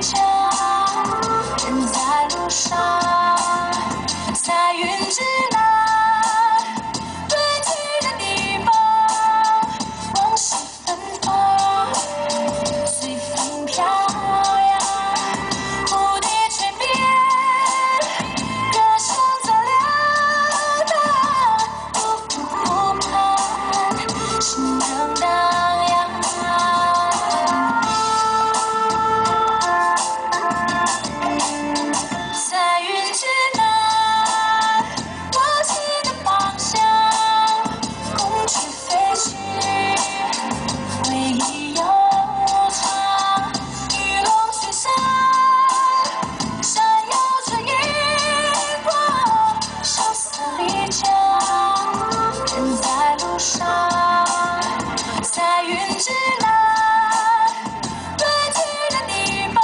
家，人在路上，彩云之南，堆积的地堡，往事芬芳，随风飘扬，蝴蝶泉边，歌声在流淌，不顾湖畔，心正荡漾。 彩云之南，我心的方向，公翅飞去，回忆悠长。玉龙雪山，闪耀着银光，萧瑟丽江，人在路上。彩云之南，堆积的地堡，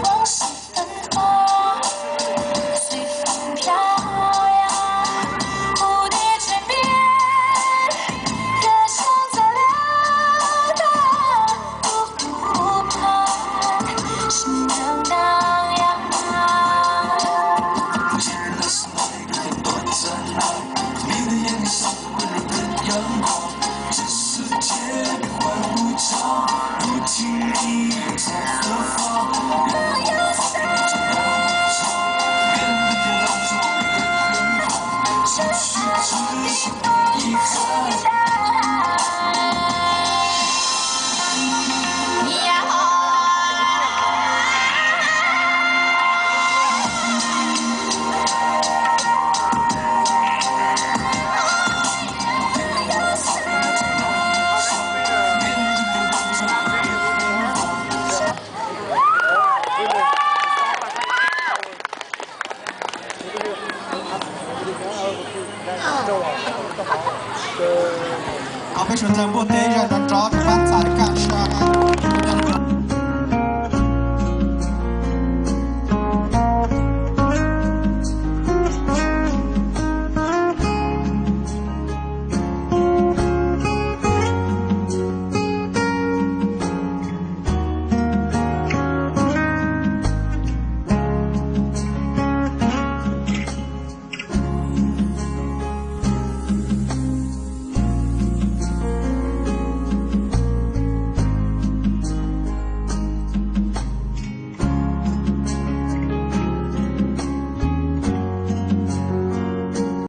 往事芬芳。 随风飘扬，蝴蝶泉边，歌声在流淌，不顾湖畔，心正荡漾。我依然是那个很短暂，你的眼里闪着温柔的阳光，这世界变幻无常，不经意在何方？人们有谁？ 失去自己的遗憾。เอาไปชวนใจพวกเต้ยจะโดนจ้อถึงบ้าน